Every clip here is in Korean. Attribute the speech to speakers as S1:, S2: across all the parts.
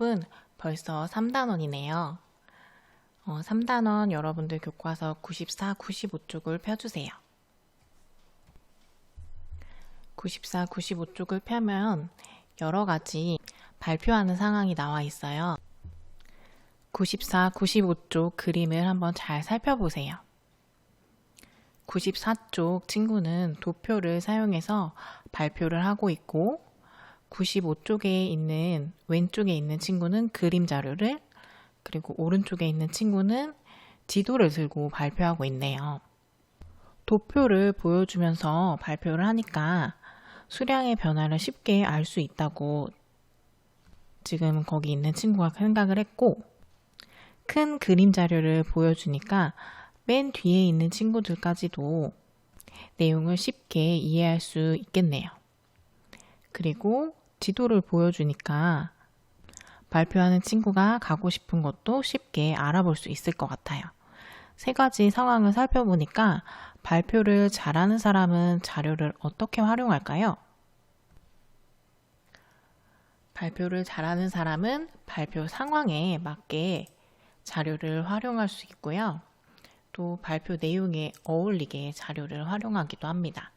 S1: 수업은 벌써 3단원이네요. 3단원 여러분들 교과서 94, 95쪽을 펴주세요. 94, 95쪽을 펴면 여러 가지 발표하는 상황이 나와 있어요. 94, 95쪽 그림을 한번 잘 살펴보세요. 94쪽 친구는 도표를 사용해서 발표를 하고 있고 95쪽에 있는 왼쪽에 있는 친구는 그림 자료를 그리고 오른쪽에 있는 친구는 지도를 들고 발표하고 있네요. 도표를 보여주면서 발표를 하니까 수량의 변화를 쉽게 알 수 있다고 지금 거기 있는 친구가 생각을 했고 큰 그림 자료를 보여주니까 맨 뒤에 있는 친구들까지도 내용을 쉽게 이해할 수 있겠네요. 그리고 지도를 보여주니까 발표하는 친구가 가고 싶은 곳도 쉽게 알아볼 수 있을 것 같아요. 세 가지 상황을 살펴보니까 발표를 잘하는 사람은 자료를 어떻게 활용할까요? 발표를 잘하는 사람은 발표 상황에 맞게 자료를 활용할 수 있고요. 또 발표 내용에 어울리게 자료를 활용하기도 합니다.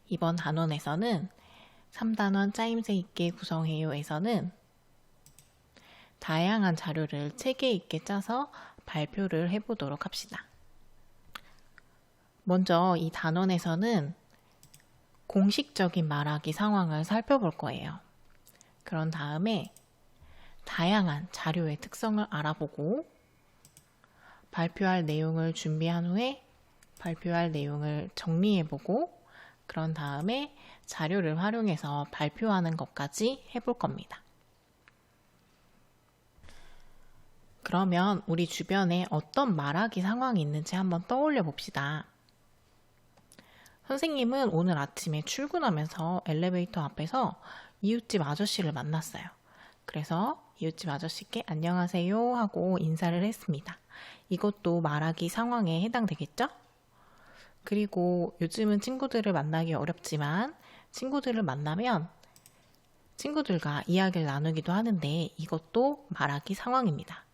S1: 이번 단원에서는 3단원 짜임새 있게 구성해요에서는 다양한 자료를 체계 있게 짜서 발표를 해보도록 합시다. 먼저 이 단원에서는 공식적인 말하기 상황을 살펴볼 거예요. 그런 다음에 다양한 자료의 특성을 알아보고 발표할 내용을 준비한 후에 발표할 내용을 정리해보고 그런 다음에 자료를 활용해서 발표하는 것까지 해볼 겁니다. 그러면 우리 주변에 어떤 말하기 상황이 있는지 한번 떠올려 봅시다. 선생님은 오늘 아침에 출근하면서 엘리베이터 앞에서 이웃집 아저씨를 만났어요. 그래서 이웃집 아저씨께 안녕하세요 하고 인사를 했습니다. 이것도 말하기 상황에 해당되겠죠? 그리고 요즘은 친구들을 만나기 어렵지만 친구들을 만나면 친구들과 이야기를 나누기도 하는데 이것도 말하기 상황입니다.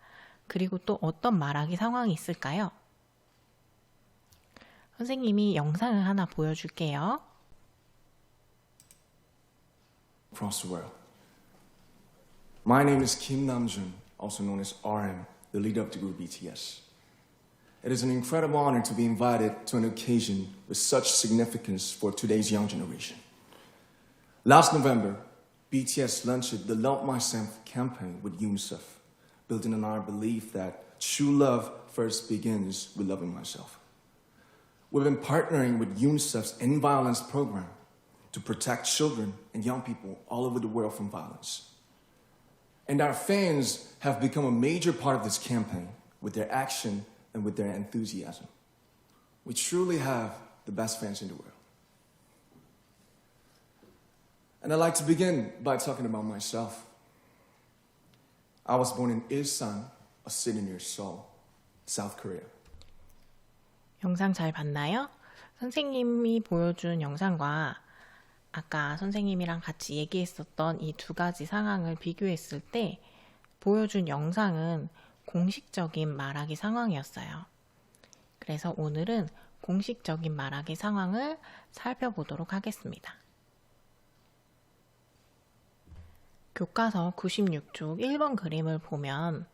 S1: 그리고 또 어떤 말하기 상황이 있을까요? 선생님이 영상을 하나 보여줄게요.
S2: Across the world. My name is Kim Namjoon, also known as RM, the leader of the group BTS. It is an incredible honor to be invited to an occasion with such significance for today's young generation. Last November, BTS launched the Love Myself campaign with UNICEF, building on our belief that true love first begins with loving myself. We've been partnering with UNICEF's End Violence program to protect children and young people all over the world from violence. And our fans have become a major part of this campaign with their action and with their enthusiasm. We truly have the best fans in the world. And I'd like to begin by talking about myself. I was born in Ilsan, a city near Seoul, South Korea.
S1: 영상 잘 봤나요? 선생님이 보여준 영상과 아까 선생님이랑 같이 얘기했었던 이 두 가지 상황을 비교했을 때 보여준 영상은 공식적인 말하기 상황이었어요. 그래서 오늘은 공식적인 말하기 상황을 살펴보도록 하겠습니다. 교과서 96쪽 1번 그림을 보면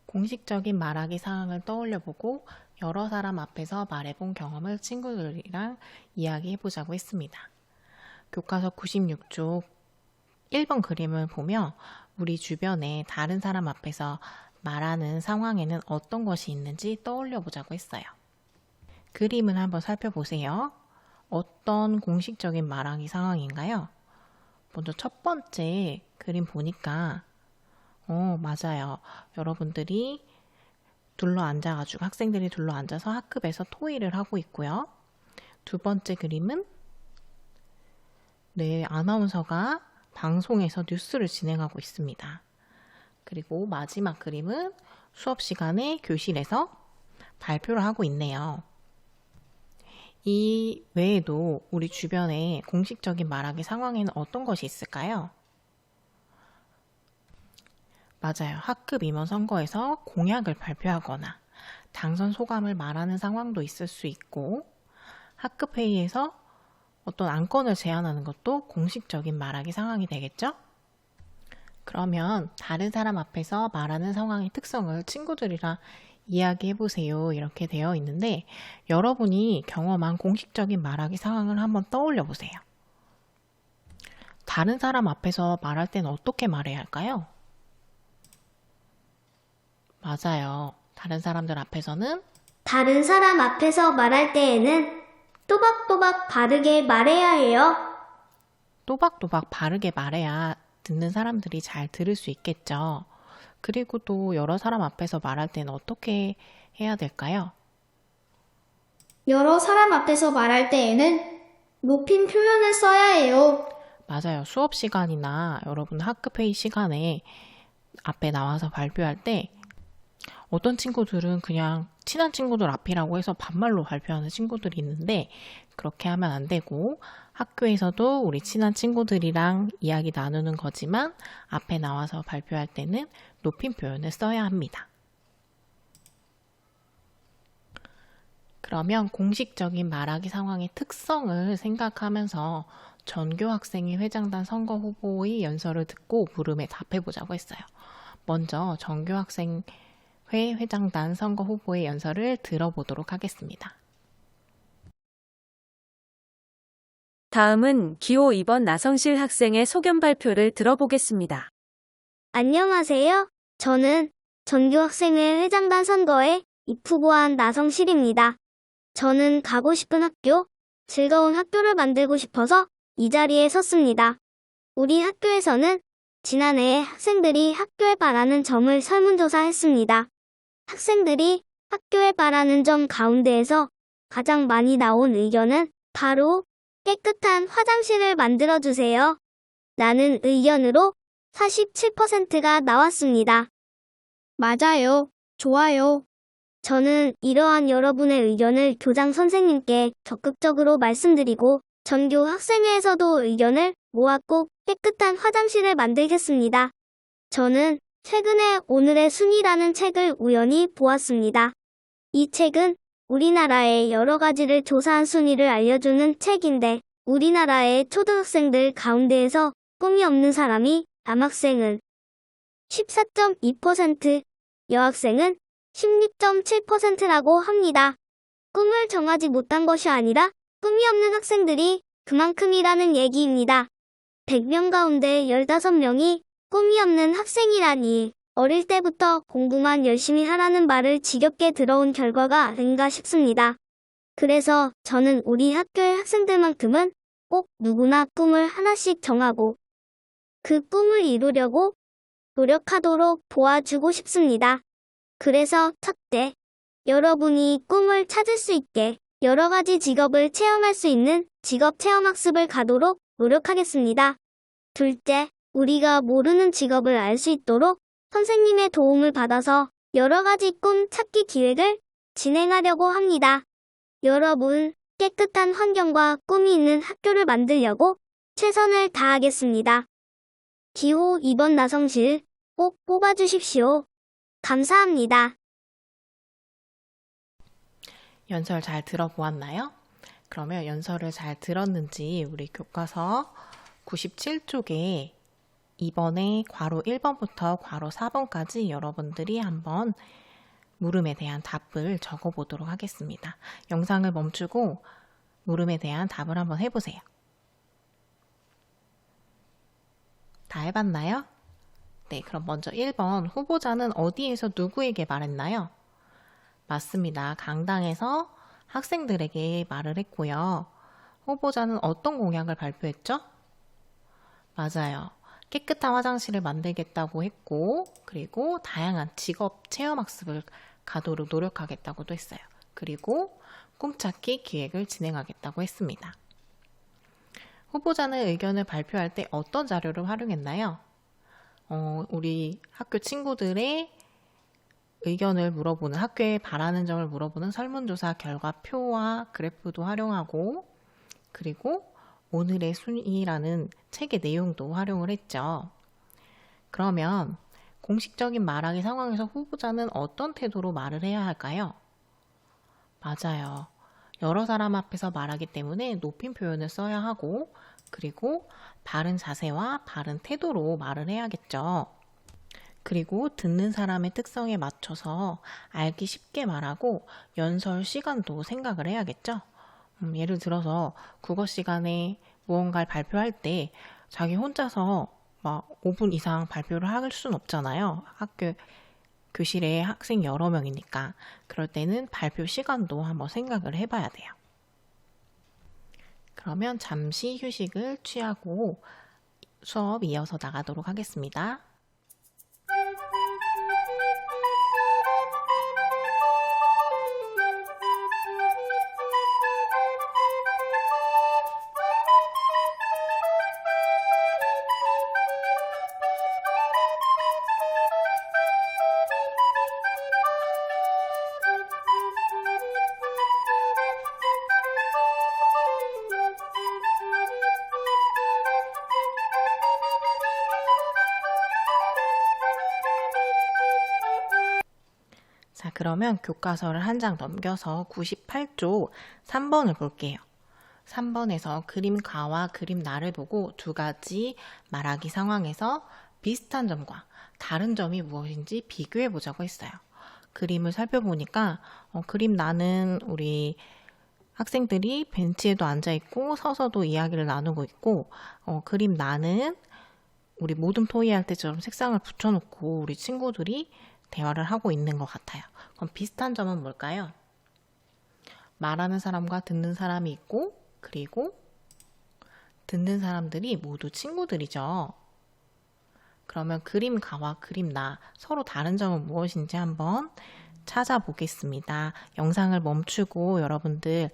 S1: 공식적인 말하기 상황을 떠올려보고 여러 사람 앞에서 말해본 경험을 친구들이랑 이야기해보자고 했습니다. 교과서 96쪽 1번 그림을 보며 우리 주변에 다른 사람 앞에서 말하는 상황에는 어떤 것이 있는지 떠올려보자고 했어요. 그림을 한번 살펴보세요. 어떤 공식적인 말하기 상황인가요? 먼저 첫 번째 그림 보니까 맞아요. 여러분들이 둘러앉아가지고 학생들이 둘러앉아서 학급에서 토의를 하고 있고요. 두 번째 그림은 아나운서가 방송에서 뉴스를 진행하고 있습니다. 그리고 마지막 그림은 수업 시간에 교실에서 발표를 하고 있네요. 이 외에도 우리 주변에 공식적인 말하기 상황에는 어떤 것이 있을까요? 맞아요. 학급 임원 선거에서 공약을 발표하거나 당선 소감을 말하는 상황도 있을 수 있고, 학급 회의에서 어떤 안건을 제안하는 것도 공식적인 말하기 상황이 되겠죠? 그러면 다른 사람 앞에서 말하는 상황의 특성을 친구들이랑 이야기해보세요. 이렇게 되어 있는데, 여러분이 경험한 공식적인 말하기 상황을 한번 떠올려 보세요. 다른 사람 앞에서 말할 때는 어떻게 말해야 할까요? 맞아요. 다른 사람들 앞에서는
S3: 다른 사람 앞에서 말할 때에는 또박또박 바르게 말해야 해요.
S1: 또박또박 바르게 말해야 듣는 사람들이 잘 들을 수 있겠죠. 그리고 또 여러 사람 앞에서 말할 때는 어떻게 해야 될까요?
S3: 여러 사람 앞에서 말할 때에는 높인 표현을 써야 해요.
S1: 맞아요. 수업 시간이나 여러분 학급 회의 시간에 앞에 나와서 발표할 때 어떤 친구들은 그냥 친한 친구들 앞이라고 해서 반말로 발표하는 친구들이 있는데, 그렇게 하면 안 되고, 학교에서도 우리 친한 친구들이랑 이야기 나누는 거지만 앞에 나와서 발표할 때는 높임 표현을 써야 합니다. 그러면 공식적인 말하기 상황의 특성을 생각하면서 전교 학생회 회장단 선거 후보의 연설을 듣고 물음에 답해보자고 했어요. 먼저 전교 학생회 회장단 선거 후보의 연설을 들어보도록 하겠습니다.
S4: 다음은 기호 2번 나성실 학생의 소견 발표를 들어보겠습니다.
S3: 안녕하세요. 저는 전교학생회 회장단 선거에 입후보한 나성실입니다. 저는 가고 싶은 학교, 즐거운 학교를 만들고 싶어서 이 자리에 섰습니다. 우리 학교에서는 지난해 학생들이 학교에 바라는 점을 설문조사했습니다. 학생들이 학교에 바라는 점 가운데에서 가장 많이 나온 의견은 바로 깨끗한 화장실을 만들어주세요. 라는 의견으로 47%가 나왔습니다. 맞아요. 좋아요. 저는 이러한 여러분의 의견을 교장 선생님께 적극적으로 말씀드리고 전교 학생회에서도 의견을 모아 꼭 깨끗한 화장실을 만들겠습니다. 저는 최근에 오늘의 순위라는 책을 우연히 보았습니다. 이 책은 우리나라의 여러 가지를 조사한 순위를 알려주는 책인데, 우리나라의 초등학생들 가운데에서 꿈이 없는 사람이 남학생은 14.2%, 여학생은 16.7%라고 합니다. 꿈을 정하지 못한 것이 아니라 꿈이 없는 학생들이 그만큼이라는 얘기입니다. 100명 가운데 15명이 꿈이 없는 학생이라니, 어릴 때부터 공부만 열심히 하라는 말을 지겹게 들어온 결과가 아닌가 싶습니다. 그래서 저는 우리 학교의 학생들만큼은 꼭 누구나 꿈을 하나씩 정하고 그 꿈을 이루려고 노력하도록 도와주고 싶습니다. 그래서 첫째, 여러분이 꿈을 찾을 수 있게 여러 가지 직업을 체험할 수 있는 직업 체험 학습을 가도록 노력하겠습니다. 둘째, 우리가 모르는 직업을 알 수 있도록 선생님의 도움을 받아서 여러 가지 꿈 찾기 기획을 진행하려고 합니다. 여러분, 깨끗한 환경과 꿈이 있는 학교를 만들려고 최선을 다하겠습니다. 기호 2번 나성실 꼭 뽑아주십시오. 감사합니다.
S1: 연설 잘 들어보았나요? 그러면 연설을 잘 들었는지 우리 교과서 97쪽에 2번에 괄호 1번부터 괄호 4번까지 여러분들이 한번 물음에 대한 답을 적어보도록 하겠습니다. 영상을 멈추고 물음에 대한 답을 한번 해보세요. 다 해봤나요? 네, 그럼 먼저 1번, 후보자는 어디에서 누구에게 말했나요? 맞습니다. 강당에서 학생들에게 말을 했고요. 후보자는 어떤 공약을 발표했죠? 맞아요. 깨끗한 화장실을 만들겠다고 했고, 그리고 다양한 직업 체험학습을 가도록 노력하겠다고도 했어요. 그리고 꿈찾기 기획을 진행하겠다고 했습니다. 후보자는 의견을 발표할 때 어떤 자료를 활용했나요? 우리 학교 친구들의 의견을 물어보는, 학교에 바라는 점을 물어보는 설문조사 결과표와 그래프도 활용하고, 그리고 오늘의 순위라는 책의 내용도 활용을 했죠. 그러면 공식적인 말하기 상황에서 후보자는 어떤 태도로 말을 해야 할까요? 맞아요. 여러 사람 앞에서 말하기 때문에 높임 표현을 써야 하고, 그리고 바른 자세와 바른 태도로 말을 해야겠죠. 그리고 듣는 사람의 특성에 맞춰서 알기 쉽게 말하고 연설 시간도 생각을 해야겠죠. 예를 들어서 국어 시간에 무언가를 발표할 때 자기 혼자서 막 5분 이상 발표를 할 수는 없잖아요. 학교 교실에 학생 여러 명이니까. 그럴 때는 발표 시간도 한번 생각을 해봐야 돼요. 그러면 잠시 휴식을 취하고 수업 이어서 나가도록 하겠습니다. 자, 그러면 교과서를 한 장 넘겨서 98쪽 3번을 볼게요. 3번에서 그림 가와 그림 나를 보고 두 가지 말하기 상황에서 비슷한 점과 다른 점이 무엇인지 비교해 보자고 했어요. 그림을 살펴보니까 그림 나는 우리 학생들이 벤치에도 앉아 있고 서서도 이야기를 나누고 있고, 그림 나는 우리 모둠 토의할 때처럼 색상을 붙여놓고 우리 친구들이 대화를 하고 있는 것 같아요. 그럼 비슷한 점은 뭘까요? 말하는 사람과 듣는 사람이 있고, 그리고 듣는 사람들이 모두 친구들이죠. 그러면 그림 가와 그림 나 서로 다른 점은 무엇인지 한번 찾아보겠습니다. 영상을 멈추고 여러분들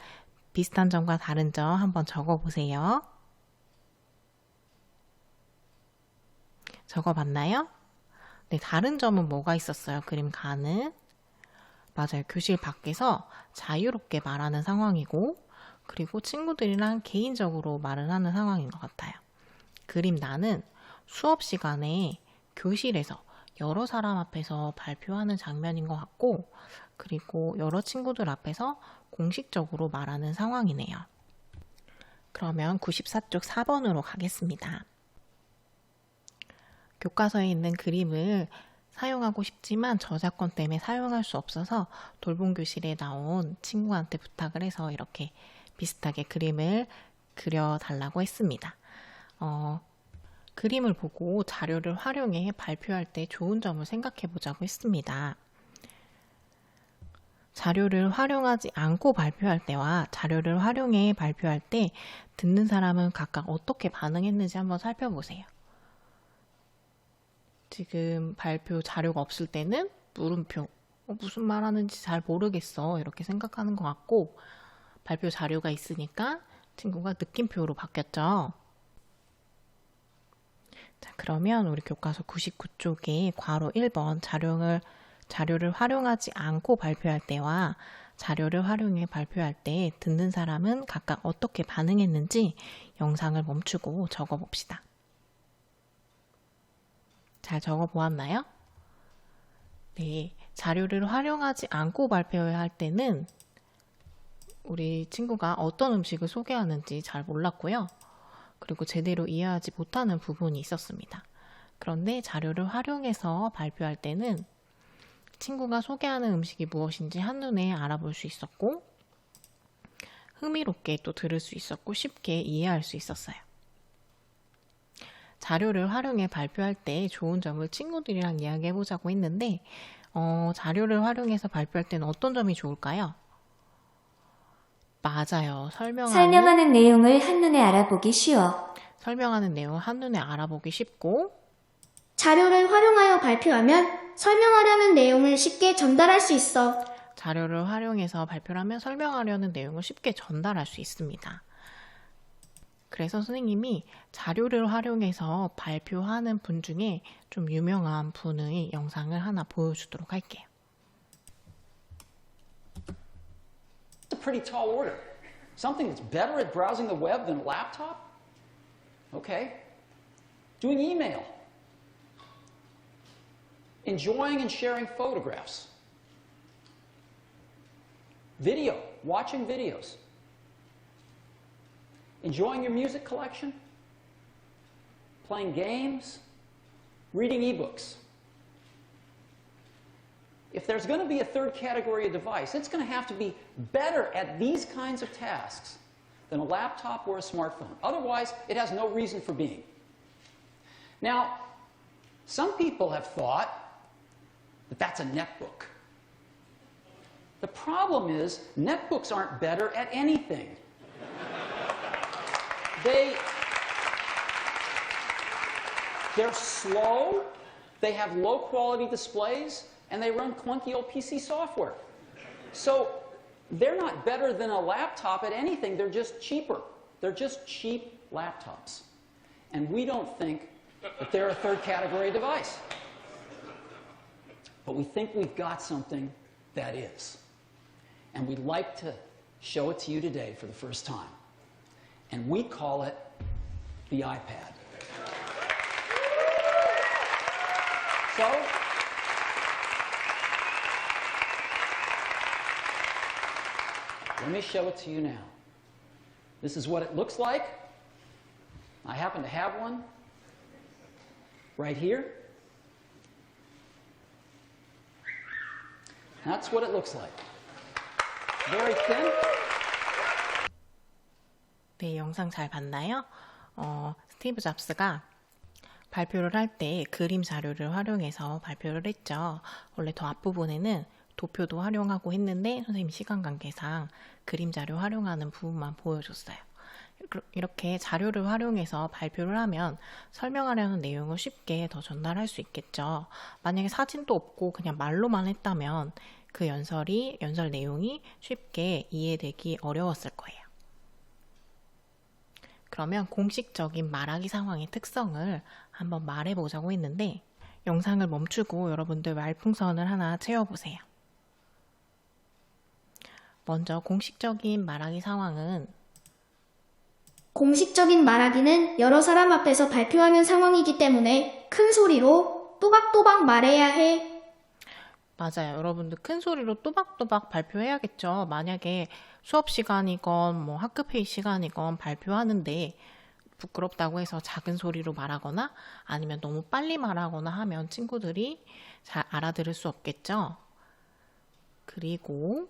S1: 비슷한 점과 다른 점 한번 적어보세요. 적어봤나요? 네, 다른 점은 뭐가 있었어요? 그림 가는. 맞아요. 교실 밖에서 자유롭게 말하는 상황이고, 그리고 친구들이랑 개인적으로 말을 하는 상황인 것 같아요. 그림 나는 수업 시간에 교실에서 여러 사람 앞에서 발표하는 장면인 것 같고, 그리고 여러 친구들 앞에서 공식적으로 말하는 상황이네요. 그러면 94쪽 4번으로 가겠습니다. 교과서에 있는 그림을 사용하고 싶지만 저작권 때문에 사용할 수 없어서 돌봄교실에 나온 친구한테 부탁을 해서 이렇게 비슷하게 그림을 그려달라고 했습니다. 그림을 보고 자료를 활용해 발표할 때 좋은 점을 생각해 보자고 했습니다. 자료를 활용하지 않고 발표할 때와 자료를 활용해 발표할 때 듣는 사람은 각각 어떻게 반응했는지 한번 살펴보세요. 지금 발표 자료가 없을 때는 물음표, 무슨 말 하는지 잘 모르겠어 이렇게 생각하는 것 같고, 발표 자료가 있으니까 친구가 느낌표로 바뀌었죠. 자, 그러면 우리 교과서 99쪽에 괄호 1번 자료를 활용하지 않고 발표할 때와 자료를 활용해 발표할 때 듣는 사람은 각각 어떻게 반응했는지 영상을 멈추고 적어봅시다. 잘 적어보았나요? 네, 자료를 활용하지 않고 발표할 때는 우리 친구가 어떤 음식을 소개하는지 잘 몰랐고요. 그리고 제대로 이해하지 못하는 부분이 있었습니다. 그런데 자료를 활용해서 발표할 때는 친구가 소개하는 음식이 무엇인지 한눈에 알아볼 수 있었고, 흥미롭게 또 들을 수 있었고, 쉽게 이해할 수 있었어요. 자료를 활용해 발표할 때 좋은 점을 친구들이랑 이야기해보자고 했는데, 자료를 활용해서 발표할 때는 어떤 점이 좋을까요? 맞아요.
S5: 설명하는 내용을 한눈에 알아보기 쉬워.
S1: 설명하는 내용을 한눈에 알아보기 쉽고,
S3: 자료를 활용하여 발표하면 설명하려는 내용을 쉽게 전달할 수 있어.
S1: 자료를 활용해서 발표를 하면 설명하려는 내용을 쉽게 전달할 수 있습니다. 그래서 선생님이 자료를 활용해서 발표하는 분 중에 좀 유명한 분의 영상을 하나 보여주도록 할게요.
S6: pretty tall order. Something that's better at browsing the web than a laptop? Okay. Doing email. Enjoying and sharing photographs. Video, watching videos. Enjoying your music collection. Playing games. Reading ebooks. If there's going to be a third category of device, it's going to have to be better at these kinds of tasks than a laptop or a smartphone. Otherwise, it has no reason for being. Now, some people have thought that that's a netbook. The problem is, netbooks aren't better at anything. They're slow, they have low quality displays, and they run clunky old PC software. So they're not better than a laptop at anything, they're just cheaper. They're just cheap laptops. And we don't think that they're a third category device. But we think we've got something that is. And we'd like to show it to you today for the first time. And we call it the iPad. So, let me show it to you now. This is what it looks like. I happen to have one right here. That's what it looks like. Very thin.
S1: 네, 영상 잘 봤나요? 스티브 잡스가 발표를 할 때 그림 자료를 활용해서 발표를 했죠. 원래 더 앞부분에는 도표도 활용하고 했는데 선생님 시간 관계상 그림 자료 활용하는 부분만 보여줬어요. 이렇게 자료를 활용해서 발표를 하면 설명하려는 내용을 쉽게 더 전달할 수 있겠죠. 만약에 사진도 없고 그냥 말로만 했다면 그 연설 내용이 쉽게 이해되기 어려웠을 거예요. 그러면 공식적인 말하기 상황의 특성을 한번 말해보자고 했는데 영상을 멈추고 여러분들 말풍선을 하나 채워보세요. 먼저 공식적인 말하기 상황은
S7: 공식적인 말하기는 여러 사람 앞에서 발표하는 상황이기 때문에 큰 소리로 또박또박 말해야 해.
S1: 맞아요. 여러분들 큰 소리로 또박또박 발표해야겠죠. 만약에 수업 시간이건 뭐 학급 회의 시간이건 발표하는데 부끄럽다고 해서 작은 소리로 말하거나 아니면 너무 빨리 말하거나 하면 친구들이 잘 알아들을 수 없겠죠. 그리고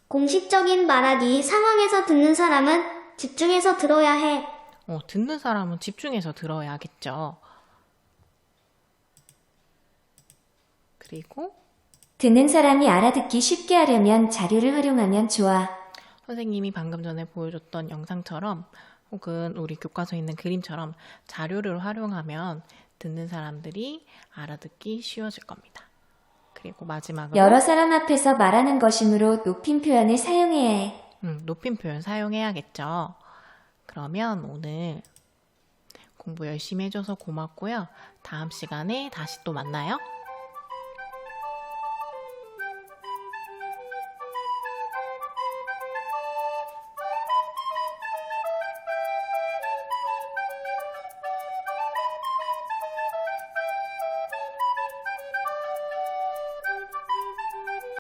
S3: 공식적인 말하기 상황에서 듣는 사람은 집중해서 들어야 해.
S1: 듣는 사람은 집중해서 들어야겠죠. 그리고
S5: 듣는 사람이 알아듣기 쉽게 하려면 자료를 활용하면 좋아.
S1: 선생님이 방금 전에 보여줬던 영상처럼 혹은 우리 교과서에 있는 그림처럼 자료를 활용하면 듣는 사람들이 알아듣기 쉬워질 겁니다. 그리고 마지막으로
S5: 여러 사람 앞에서 말하는 것이므로 높임 표현을 사용해야 해.
S1: 높임 표현 사용해야겠죠. 그러면 오늘 공부 열심히 해줘서 고맙고요. 다음 시간에 다시 또 만나요.